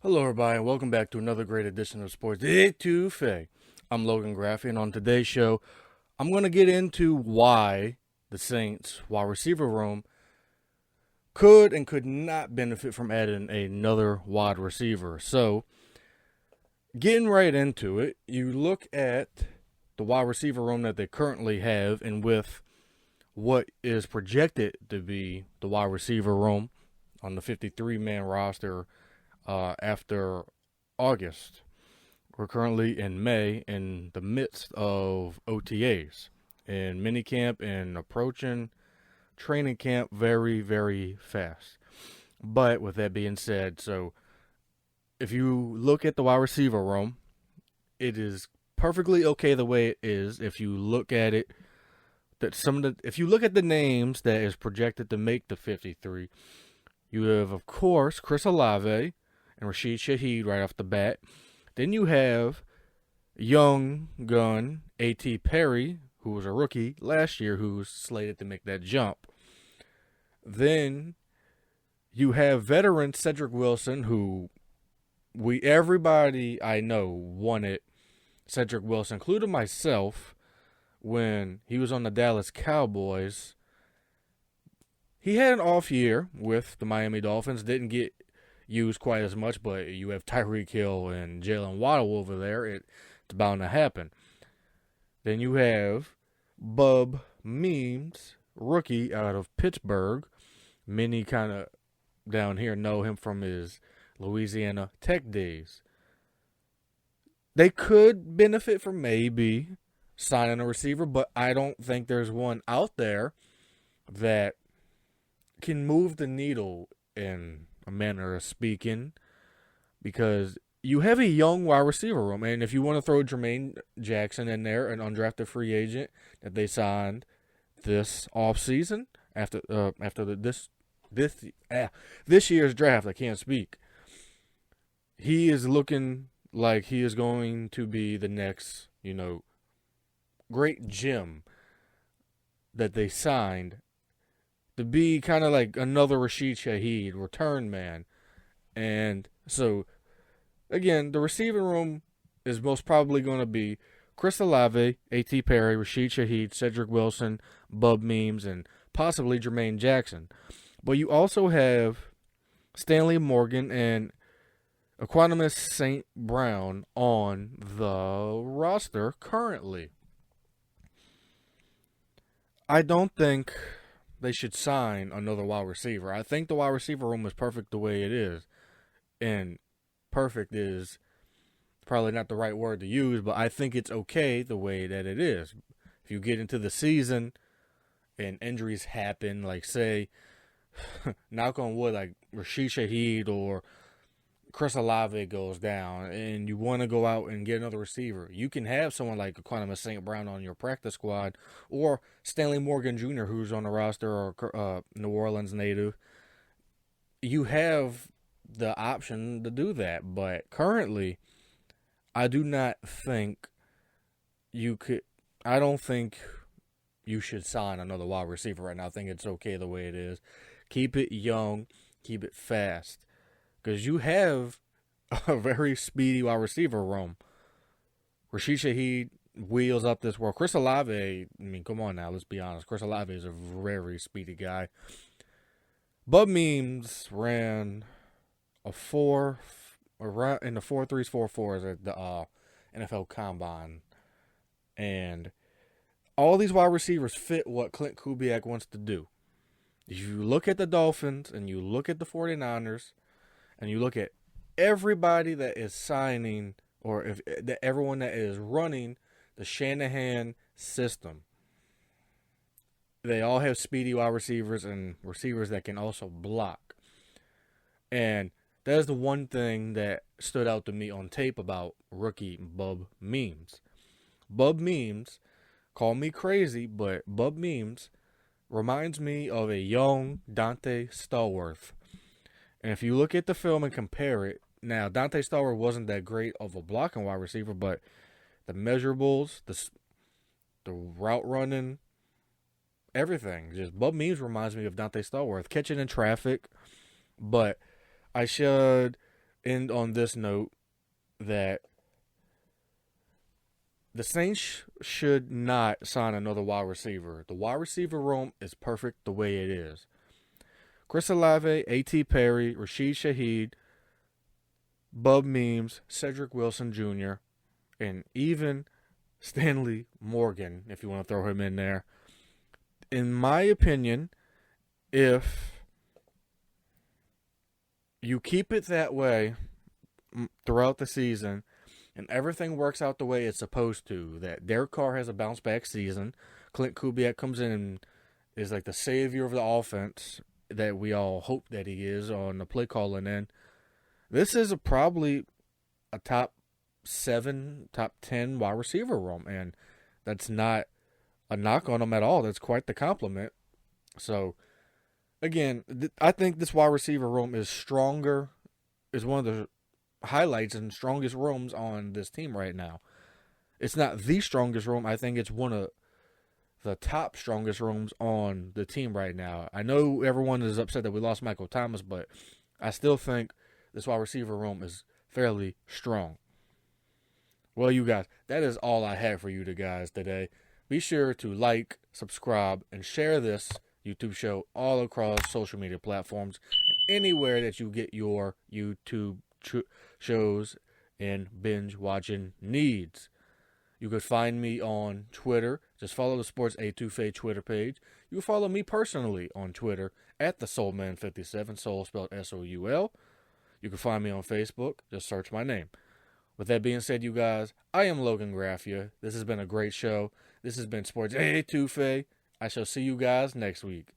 Hello, everybody, and welcome back to another great edition of Sports Etouffee. I'm Logan Graffy, and on today's show, I'm going to get into why the Saints' wide receiver room could and could not benefit from adding another wide receiver. So, getting right into it, you look at the wide receiver room that they currently have, and with what is projected to be the wide receiver room on the 53-man roster after August. We're currently in May in the midst of OTAs and minicamp and approaching training camp very, very fast. But with that being said, so if you look at the wide receiver room, it is perfectly okay the way it is. If you look at it, if you look at the names that is projected to make the 53, you have of course Chris Olave and Rashid Shaheed right off the bat. Then you have young gun A.T. Perry, who was a rookie last year, who's slated to make that jump. Then you have veteran Cedric Wilson, who everybody I know wanted Cedric Wilson, including myself, when he was on the Dallas Cowboys. He had an off year with the Miami Dolphins, didn't get used quite as much, but you have Tyreek Hill and Jalen Waddle over there. It's bound to happen. Then you have Bub Means, rookie out of Pittsburgh. Many kind of down here know him from his Louisiana Tech days. They could benefit from maybe signing a receiver, but I don't think there's one out there that can move the needle in a manner of speaking, because you have a young wide receiver room, and if you want to throw Jermaine Jackson in there, an undrafted free agent that they signed this offseason after this year's draft, I can't speak. He is looking like he is going to be the next, great gem that they signed to be kind of like another Rashid Shaheed return man. And so, again, the receiving room is most probably going to be Chris Olave, A.T. Perry, Rashid Shaheed, Cedric Wilson, Bub Means, and possibly Jermaine Jackson. But you also have Stanley Morgan and Equanimus St. Brown on the roster currently. I don't think they should sign another wide receiver. I think the wide receiver room is perfect the way it is. And perfect is probably not the right word to use, but I think it's okay the way that it is. If you get into the season and injuries happen, like say, knock on wood, like Rashid Shaheed or Chris Olave goes down and you want to go out and get another receiver, you can have someone like Equanimus St. Brown on your practice squad, or Stanley Morgan Jr., who's on the roster, or New Orleans native. You have the option to do that, but currently, I do not think you could. I don't think you should sign another wide receiver right now. I think it's okay the way it is. Keep it young, keep it fast, because you have a very speedy wide receiver room. Rashid Shaheed wheels up this world. Chris Olave, I mean, come on now, let's be honest. Chris Olave is a very speedy guy. Bub Means ran a in the 4.3s, 4.4s at the NFL Combine. And all these wide receivers fit what Clint Kubiak wants to do. If you look at the Dolphins and you look at the 49ers and you look at everybody that is signing, or everyone that is running the Shanahan system, they all have speedy wide receivers and receivers that can also block. And that is the one thing that stood out to me on tape about rookie Bub Means. Bub Means, call me crazy, but Bub Means reminds me of a young Dante Stallworth. And if you look at the film and compare it, now Dante Stallworth wasn't that great of a blocking wide receiver, but the measurables, the route running, everything. Just Bub Means reminds me of Dante Stallworth. Catching in traffic, but I should end on this note that the Saints should not sign another wide receiver. The wide receiver room is perfect the way it is. Chris Olave, A.T. Perry, Rashid Shaheed, Bub Means, Cedric Wilson Jr., and even Stanley Morgan, if you want to throw him in there. In my opinion, if you keep it that way throughout the season and everything works out the way it's supposed to, that Derek Carr has a bounce back season, Clint Kubiak comes in and is like the savior of the offense that we all hope that he is on the play calling end, this is probably a top 7, top 10 wide receiver room, and that's not a knock on him at all. That's quite the compliment. So, again, I think this wide receiver room is stronger, is one of the highlights and strongest rooms on this team right now. It's not the strongest room. I think it's one of the top strongest rooms on the team right now. I know everyone is upset that we lost Michael Thomas, but I still think this wide receiver room is fairly strong. Well, you guys, that is all I have for you guys today. Be sure to like, subscribe, and share this YouTube show all across social media platforms and anywhere that you get your YouTube shows and binge watching needs. You could find me on Twitter. Just follow the Sports A2F Twitter page. You can follow me personally on Twitter at the Soulman57, Soul spelled S-O-U-L. You can find me on Facebook. Just search my name. With that being said, you guys, I am Logan Graffia. This has been a great show. This has been Sports A2F. I shall see you guys next week.